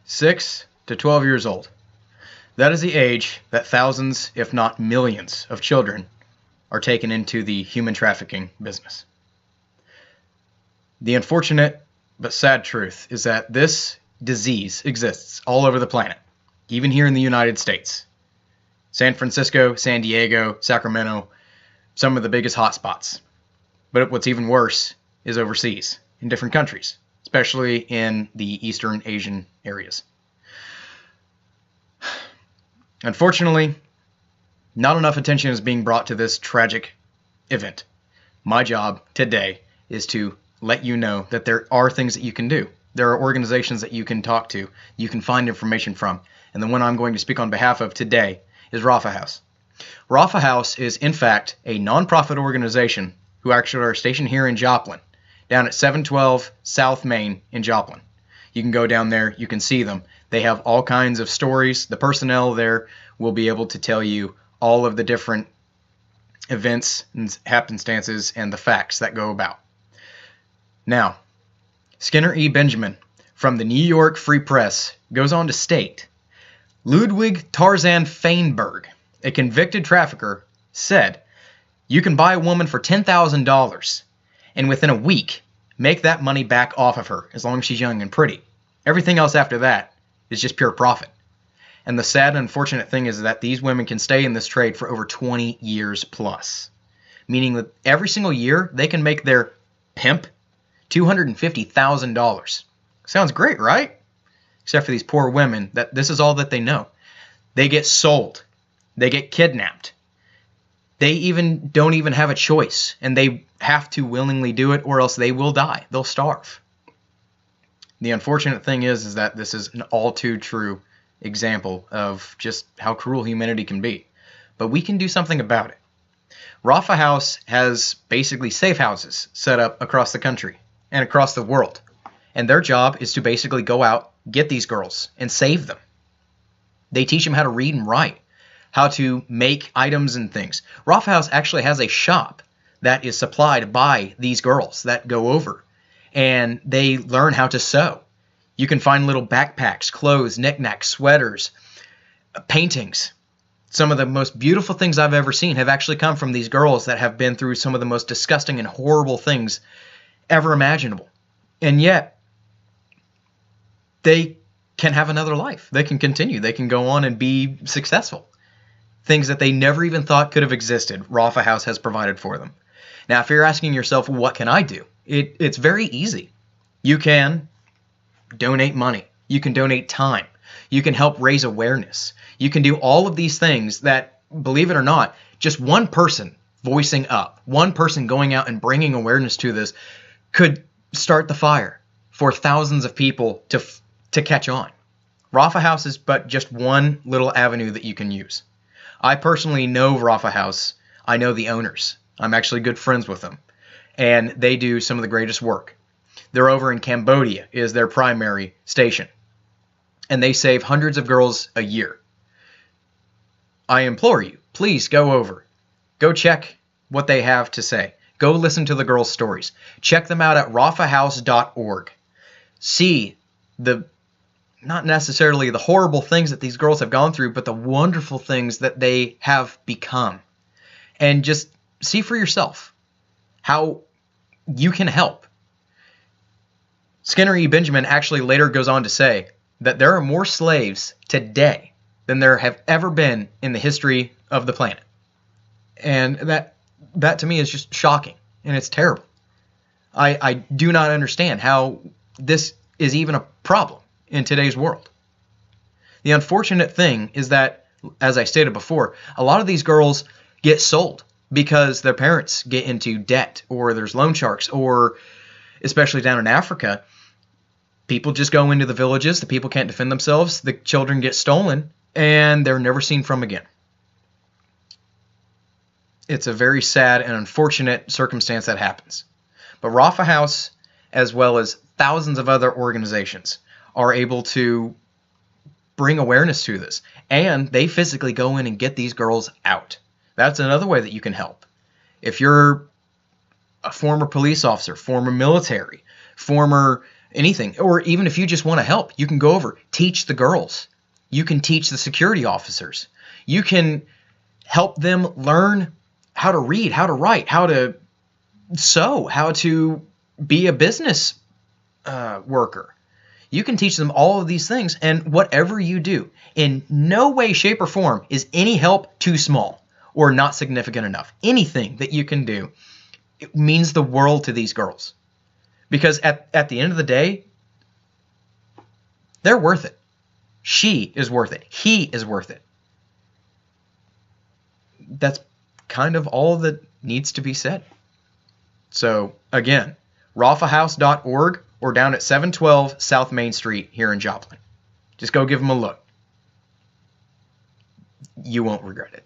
6 to 12 years old. That is the age that thousands, if not millions, of children are taken into the human trafficking business. The unfortunate but sad truth is that this disease exists all over the planet, even here in the United States. San Francisco, San Diego, Sacramento, some of the biggest hotspots. But what's even worse is overseas, in different countries, especially in the Eastern Asian areas. Unfortunately, not enough attention is being brought to this tragic event. My job today is to let you know that there are things that you can do. There are organizations that you can talk to, you can find information from. And the one I'm going to speak on behalf of today is Rafa House. Rafa House is, in fact, a nonprofit organization who actually are stationed here in Joplin, down at 712 South Main in Joplin. You can go down there, you can see them. They have all kinds of stories. The personnel there will be able to tell you all of the different events and happenstances and the facts that go about. Now, Skinner E. Benjamin from the New York Free Press goes on to state, Ludwig Tarzan Feinberg, a convicted trafficker, said, "You can buy a woman for $10,000 and within a week make that money back off of her as long as she's young and pretty. Everything else after that is just pure profit." And the sad and unfortunate thing is that these women can stay in this trade for over 20 years plus, meaning that every single year they can make their pimp $250,000. Sounds great, right? Except for these poor women, that this is all that they know. They get sold. They get kidnapped. They don't even have a choice, and they have to willingly do it or else they will die. They'll starve. The unfortunate thing is that this is an all too true example of just how cruel humanity can be. But we can do something about it. Rafa House has basically safe houses set up across the country and across the world. And their job is to basically go out, get these girls, and save them. They teach them how to read and write, how to make items and things. Rafa House actually has a shop that is supplied by these girls that go over, and they learn how to sew. You can find little backpacks, clothes, knickknacks, sweaters, paintings. Some of the most beautiful things I've ever seen have actually come from these girls that have been through some of the most disgusting and horrible things ever imaginable. And yet, they can have another life. They can continue. They can go on and be successful. Things that they never even thought could have existed, Rafa House has provided for them. Now, if you're asking yourself, what can I do? It's very easy. You can donate money. You can donate time. You can help raise awareness. You can do all of these things that, believe it or not, just one person voicing up, one person going out and bringing awareness to this could start the fire for thousands of people to catch on. Rafa House is but just one little avenue that you can use. I personally know Rafa House. I know the owners. I'm actually good friends with them. And they do some of the greatest work. They're over in Cambodia is their primary station. And they save hundreds of girls a year. I implore you, please go over. Go check what they have to say. Go listen to the girls' stories. Check them out at rafahouse.org. See not necessarily the horrible things that these girls have gone through, but the wonderful things that they have become. And just see for yourself how you can help. Skinner E. Benjamin actually later goes on to say that there are more slaves today than there have ever been in the history of the planet. And that to me is just shocking, and it's terrible. I do not understand how this is even a problem in today's world. The unfortunate thing is that, as I stated before, a lot of these girls get sold because their parents get into debt, or there's loan sharks, or especially down in Africa, people just go into the villages, the people can't defend themselves, the children get stolen, and they're never seen from again. It's a very sad and unfortunate circumstance that happens. But Rafa House, as well as thousands of other organizations, are able to bring awareness to this. And they physically go in and get these girls out. That's another way that you can help. If you're a former police officer, former military, former anything. Or even if you just want to help, you can go over, teach the girls. You can teach the security officers. You can help them learn how to read, how to write, how to sew, how to be a business worker. You can teach them all of these things, and whatever you do, in no way, shape, or form is any help too small or not significant enough. Anything that you can do, it means the world to these girls. Because at the end of the day, they're worth it. She is worth it. He is worth it. That's kind of all that needs to be said. So again, rafahouse.org or down at 712 South Main Street here in Joplin. Just go give them a look. You won't regret it.